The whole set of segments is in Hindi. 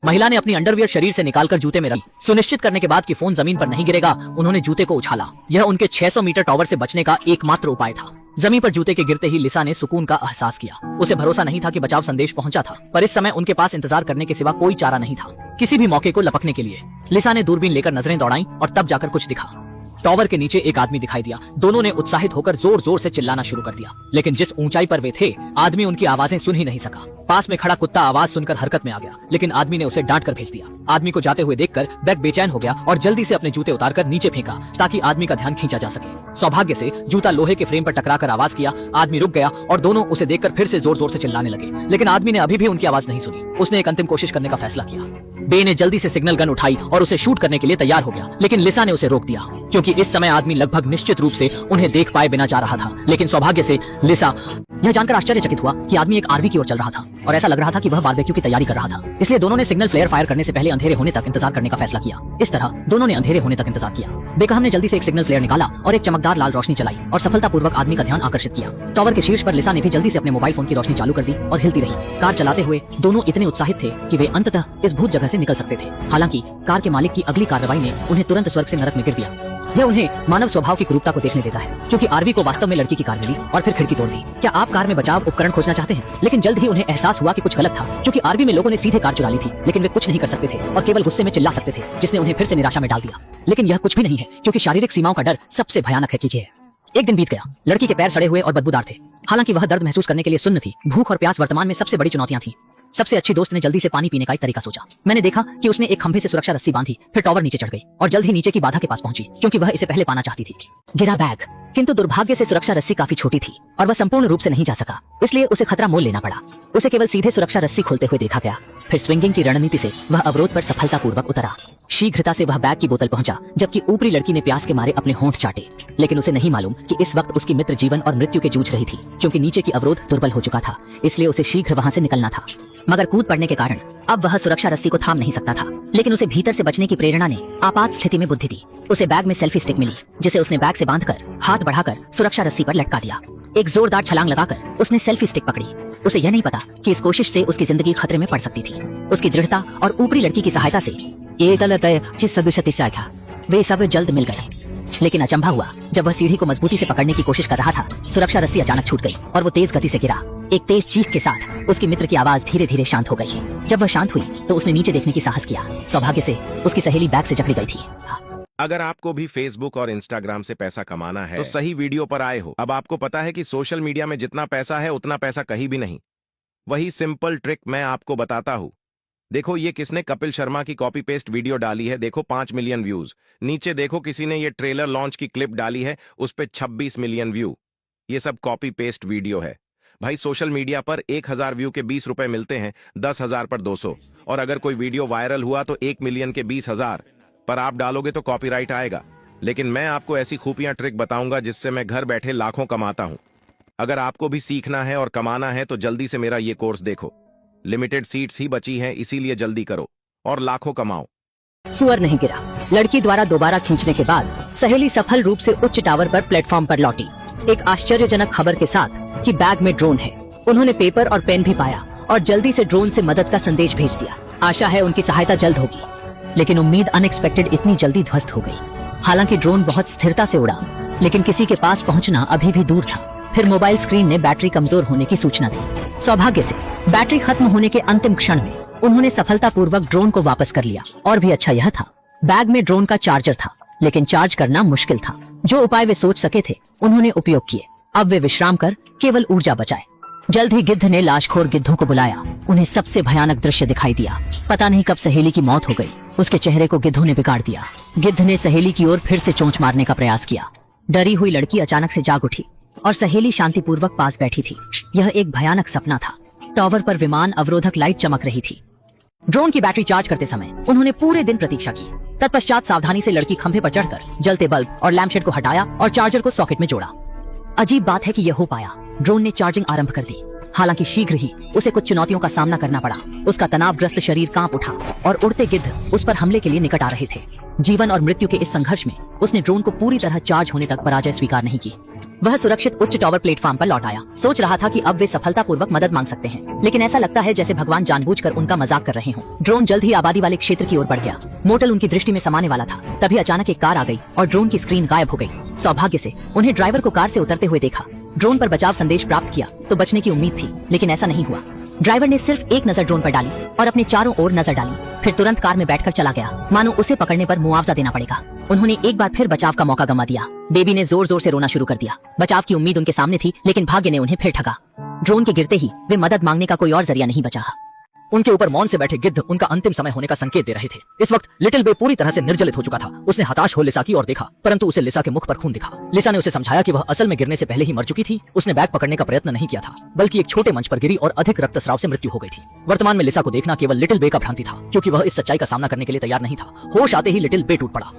महिला ने अपनी अंडरवियर शरीर से निकालकर जूते में रखी। सुनिश्चित करने के बाद कि फोन जमीन पर नहीं गिरेगा, उन्होंने जूते को उछाला। यह उनके 600 मीटर टॉवर से बचने का एकमात्र उपाय था। जमीन पर जूते के गिरते ही लिसा ने सुकून का एहसास किया। उसे भरोसा नहीं था कि बचाव संदेश पहुंचा था, पर इस समय उनके पास इंतजार करने के सिवा कोई चारा नहीं था। किसी भी मौके को लपकने के लिए लिसा ने दूरबीन लेकर नजरें दौड़ाई और तब जाकर कुछ दिखा। टॉवर के नीचे एक आदमी दिखाई दिया। दोनों ने उत्साहित होकर जोर जोर से चिल्लाना शुरू कर दिया, लेकिन जिस ऊंचाई पर वे थे, आदमी उनकी आवाजें सुन ही नहीं सका। पास में खड़ा कुत्ता आवाज सुनकर हरकत में आ गया, लेकिन आदमी ने उसे डांट कर भेज दिया। आदमी को जाते हुए देखकर बैग बेचैन हो गया और जल्दी से अपने जूते उतारकर नीचे फेंका ताकि आदमी का ध्यान खींचा जा सके। सौभाग्य से जूता लोहे के फ्रेम पर टकराकर आवाज किया। आदमी रुक गया और दोनों उसे देखकर फिर से जोर जोर से चिल्लाने लगे, लेकिन आदमी ने अभी भी उनकी आवाज नहीं सुनी। उसने एक अंतिम कोशिश करने का फैसला किया। बे ने जल्दी से सिग्नल गन उठाई और उसे शूट करने के लिए तैयार हो गया, लेकिन लिसा ने उसे रोक दिया, क्योंकि इस समय आदमी लगभग निश्चित रूप से उन्हें देख पाए बिना जा रहा था। लेकिन सौभाग्य से लिसा यह जानकर आश्चर्यचकित हुआ कि आदमी एक आरवी की ओर चल रहा था और ऐसा लग रहा था कि वह बारबेक्यू की तैयारी कर रहा था। इसलिए दोनों ने सिग्नल फ्लेयर फायर करने से पहले अंधेरे होने तक इंतजार करने का फैसला किया। इस तरह दोनों ने अंधेरे होने तक इंतजार किया। बेकहम ने जल्दी से एक सिग्नल फ्लेयर निकाला और एक चमकदार लाल रोशनी चलाई और सफलतापूर्वक आदमी का ध्यान आकर्षित किया। टॉवर के शीर्ष पर लिसा ने भी जल्दी से अपने मोबाइल फोन की रोशनी चालू कर दी और हिलती रही। कार चलाते हुए दोनों इतने उत्साहित थे कि वे अंततः इस भूत जगह से निकल सकते थे। हालांकि कार के मालिक की अगली कार्रवाई ने उन्हें तुरंत स्वर्ग से नरक में गिर दिया। यह उन्हें मानव स्वभाव की क्रूरता को देखने देता है, क्योंकि आरवी को वास्तव में लड़की की कार मिली और फिर खिड़की तोड़ दी। क्या आप कार में बचाव उपकरण खोजना चाहते हैं? लेकिन जल्द ही उन्हें एहसास हुआ कि कुछ गलत था, क्योंकि आरवी में लोगों ने सीधे कार चुरा ली थी, लेकिन वे कुछ नहीं कर सकते थे और केवल गुस्से में चिल्ला सकते थे, जिसने उन्हें फिर से निराशा में डाल दिया। लेकिन यह कुछ भी नहीं है, क्योंकि शारीरिक सीमाओं का डर सबसे भयानक है। कीजिए। एक दिन बीत गया। लड़की के पैर सड़े हुए और बदबूदार थे। हालांकि वह दर्द महसूस करने के लिए सुन्न थी। भूख और प्यास वर्तमान में सबसे बड़ी चुनौतियां थी। सबसे अच्छी दोस्त ने जल्दी से पानी पीने का एक तरीका सोचा। मैंने देखा कि उसने एक खंभे से सुरक्षा रस्सी बांधी, फिर टॉवर नीचे चढ़ गई और जल्द ही नीचे की बाधा के पास पहुंची, क्योंकि वह इसे पहले पाना चाहती थी। गिरा बैग, किंतु दुर्भाग्य से सुरक्षा रस्सी काफी छोटी थी और वह संपूर्ण रूप से नहीं जा सका, इसलिए उसे खतरा मोल लेना पड़ा। उसे केवल सीधे सुरक्षा रस्सी खोलते हुए देखा गया। फिर स्विंगिंग की रणनीति से वह अवरोध पर सफलतापूर्वक उतरा। शीघ्रता से वह बैग की बोतल पहुंचा, जबकि ऊपरी लड़की ने प्यास के मारे अपने होंठ चाटे। लेकिन उसे नहीं मालूम कि इस वक्त उसकी मित्र जीवन और मृत्यु के जूझ रही थी, क्योंकि नीचे की अवरोध दुर्बल हो चुका था, इसलिए उसे शीघ्र वहां से निकलना था। मगर कूद पड़ने के कारण अब वह सुरक्षा रस्सी को थाम नहीं सकता था। लेकिन उसे भीतर से बचने की प्रेरणा ने आपात स्थिति में बुद्धि दी। उसे बैग में सेल्फी स्टिक मिली, जिसे उसने बैग से बांधकर हाथ बढ़ाकर सुरक्षा रस्सी पर लटका दिया। एक जोरदार छलांग लगाकर उसने सेल्फी स्टिक पकड़ी। उसे यह नहीं पता कि इस कोशिश से उसकी जिंदगी खतरे में पड़ सकती थी। उसकी दृढ़ता और ऊपरी लड़की की सहायता से वे सब जल्द मिल गए। लेकिन अचंभा हुआ जब वह सीढ़ी को मजबूती से पकड़ने की कोशिश कर रहा था। सुरक्षा रस्सी अचानक छूट गई और वो तेज गति से गिरा। एक तेज चीख के साथ उसकी मित्र की आवाज धीरे धीरे शांत हो गई। जब वह शांत हुई तो उसने नीचे देखने की साहस किया। सौभाग्य से उसकी सहेली बैग से जकड़ी गई थी। अगर आपको भी फेसबुक और इंस्टाग्राम से पैसा कमाना है तो सही वीडियो पर आए हो। अब आपको पता है कि सोशल मीडिया में जितना पैसा है उतना पैसा कहीं भी नहीं। वही सिंपल ट्रिक मैं आपको बताता हूँ। देखो ये किसने कपिल शर्मा की कॉपी पेस्ट वीडियो डाली है। देखो 5 मिलियन व्यूज। नीचे देखो किसी ने ये ट्रेलर लॉन्च की क्लिप डाली है, उस पे 26 मिलियन व्यू। ये सब कॉपी पेस्ट वीडियो है भाई। सोशल मीडिया पर 1000 व्यू के 20 रुपए मिलते हैं, 10,000 पर 200। और अगर कोई वीडियो वायरल हुआ तो 1 मिलियन के 20,000 पर आप डालोगे तो कॉपीराइट आएगा। लेकिन मैं आपको ऐसी खुफिया ट्रिक बताऊंगा जिससे मैं घर बैठे लाखों कमाता हूं। अगर आपको भी सीखना है और कमाना है तो जल्दी से मेरा ये कोर्स देखो। लिमिटेड सीट्स ही बची हैं, इसीलिए जल्दी करो और लाखों कमाओ। सुअर नहीं गिरा। लड़की द्वारा दोबारा खींचने के बाद सहेली सफल रूप से उच्च टावर पर प्लेटफॉर्म पर लौटी, एक आश्चर्यजनक खबर के साथ कि बैग में ड्रोन है। उन्होंने पेपर और पेन भी पाया और जल्दी से ड्रोन से मदद का संदेश भेज दिया। आशा है उनकी सहायता जल्द होगी, लेकिन उम्मीद अनएक्सपेक्टेड इतनी जल्दी ध्वस्त हो गई। हालांकि ड्रोन बहुत स्थिरता से उड़ा, लेकिन किसी के पास पहुंचना अभी भी दूर था। फिर मोबाइल स्क्रीन ने बैटरी कमजोर होने की सूचना दी। सौभाग्य से बैटरी खत्म होने के अंतिम क्षण में उन्होंने सफलतापूर्वक ड्रोन को वापस कर लिया। और भी अच्छा यह था, बैग में ड्रोन का चार्जर था, लेकिन चार्ज करना मुश्किल था। जो उपाय वे सोच सके थे उन्होंने उपयोग किए। अब वे विश्राम कर केवल ऊर्जा बचाए। जल्द ही गिद्ध ने लाशखोर गिद्धों को बुलाया। उन्हें सबसे भयानक दृश्य दिखाई दिया। पता नहीं कब सहेली की मौत हो गई। उसके चेहरे को गिद्धों ने बिगाड़ दिया। गिद्ध ने सहेली की ओर फिर से चोंच मारने का प्रयास किया। डरी हुई लड़की अचानक से जाग उठी और सहेली शांतिपूर्वक पास बैठी थी। यह एक भयानक सपना था। टॉवर पर विमान अवरोधक लाइट चमक रही थी। ड्रोन की बैटरी चार्ज करते समय उन्होंने पूरे दिन प्रतीक्षा की। तत्पश्चात सावधानी से लड़की खंभे पर चढ़कर जलते बल्ब और लैम्पशेड को हटाया और चार्जर को सॉकेट में जोड़ा। अजीब बात है कि यह हो पाया। ड्रोन ने चार्जिंग आरंभ कर दी। हालांकि शीघ्र ही उसे कुछ चुनौतियों का सामना करना पड़ा। उसका तनावग्रस्त शरीर कांप उठा और उड़ते गिद्ध उस पर हमले के लिए निकट आ रहे थे। जीवन और मृत्यु के इस संघर्ष में उसने ड्रोन को पूरी तरह चार्ज होने तक पराजय स्वीकार नहीं की। वह सुरक्षित उच्च टावर प्लेटफॉर्म पर लौट आया। सोच रहा था कि अब वे सफलतापूर्वक मदद मांग सकते हैं, लेकिन ऐसा लगता है जैसे भगवान जानबूझकर उनका मजाक कर रहे हों। ड्रोन जल्द ही आबादी वाले क्षेत्र की ओर बढ़ गया। मोटल उनकी दृष्टि में समाने वाला था, तभी अचानक एक कार आ गई और ड्रोन की स्क्रीन गायब हो गई। सौभाग्य से उन्हें ड्राइवर को कार से उतरते हुए देखा। ड्रोन पर बचाव संदेश प्राप्त किया तो बचने की उम्मीद थी, लेकिन ऐसा नहीं हुआ। ड्राइवर ने सिर्फ एक नजर ड्रोन पर डाली और अपने चारों ओर नजर डाली, फिर तुरंत कार में बैठकर चला गया, मानो उसे पकड़ने पर मुआवजा देना पड़ेगा। उन्होंने एक बार फिर बचाव का मौका गंवा दिया। बेबी ने जोर जोर से रोना शुरू कर दिया। बचाव की उम्मीद उनके सामने थी, लेकिन भाग्य ने उन्हें फिर ठगा। ड्रोन के गिरते ही वे मदद मांगने का कोई और जरिया नहीं बचा। उनके ऊपर मौन से बैठे गिद्ध उनका अंतिम समय होने का संकेत दे रहे थे। इस वक्त लिटिल बे पूरी तरह से निर्जलित हो चुका था। उसने हताश हो लिसा की ओर देखा, परंतु उसे लिसा के मुख पर खून दिखा। लिसा ने उसे समझाया कि वह असल में गिरने से पहले ही मर चुकी थी। उसने बैग पकड़ने का प्रयत्न नहीं किया था, बल्कि एक छोटे मंच पर गिरी और अधिक रक्तस्राव से मृत्यु हो गई थी। वर्तमान में लिसा को देखना केवल लिटिल बे का भ्रांति था, क्योंकि वह इस सच्चाई का सामना करने के लिए तैयार नहीं था। होश आते ही लिटिल बे टूट पड़ा।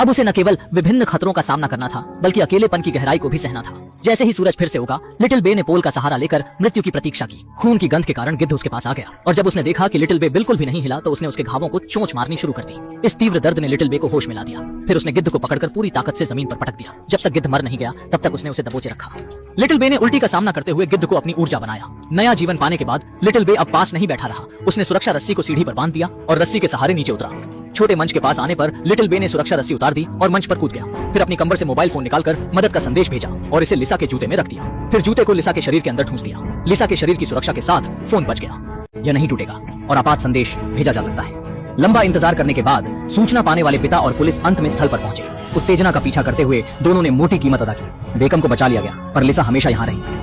अब उसे न केवल विभिन्न खतरों का सामना करना था, बल्कि अकेलेपन की गहराई को भी सहना था। जैसे ही सूरज फिर से उगा, लिटिल बे ने पोल का सहारा लेकर मृत्यु की प्रतीक्षा की। खून की गंध के कारण गिद्ध उसके पास आ गया, और जब उसने देखा कि लिटिल बे बिल्कुल भी नहीं हिला, तो उसने उसके घावों को चोंच मारनी शुरू कर दी। इस तीव्र दर्द ने लिटिल बे को होश में ला दिया। फिर उसने गिद्ध को पकड़कर पूरी ताकत से जमीन पर पटक दिया। जब तक गिद्ध मर नहीं गया, तब तक उसने उसे दबोचे रखा। लिटिल बे ने उल्टी का सामना करते हुए गिद्ध को अपनी ऊर्जा बनाया। नया जीवन पाने के बाद लिटिल बे अब पास नहीं बैठा रहा। उसने सुरक्षा रस्सी को सीढ़ी पर बांध दिया और रस्सी के सहारे नीचे उतरा। छोटे मंच के पास आने पर लिटिल बे ने सुरक्षा रस्सी उतार दी और मंच पर कूद गया। फिर अपनी कमर से मोबाइल फोन निकालकर मदद का संदेश भेजा और इसे लिसा के जूते में रख दिया। फिर जूते को लिसा के शरीर के अंदर ठूंस दिया। लिसा के शरीर की सुरक्षा के साथ फोन बच गया। यह नहीं टूटेगा और आपात संदेश भेजा जा सकता है। लंबा इंतजार करने के बाद सूचना पाने वाले पिता और पुलिस अंत में स्थल पर पहुंचे। उत्तेजना का पीछा करते हुए दोनों ने मोटी कीमत अदा की। बेकम को बचा लिया गया, पर लिसा हमेशा यहाँ रही।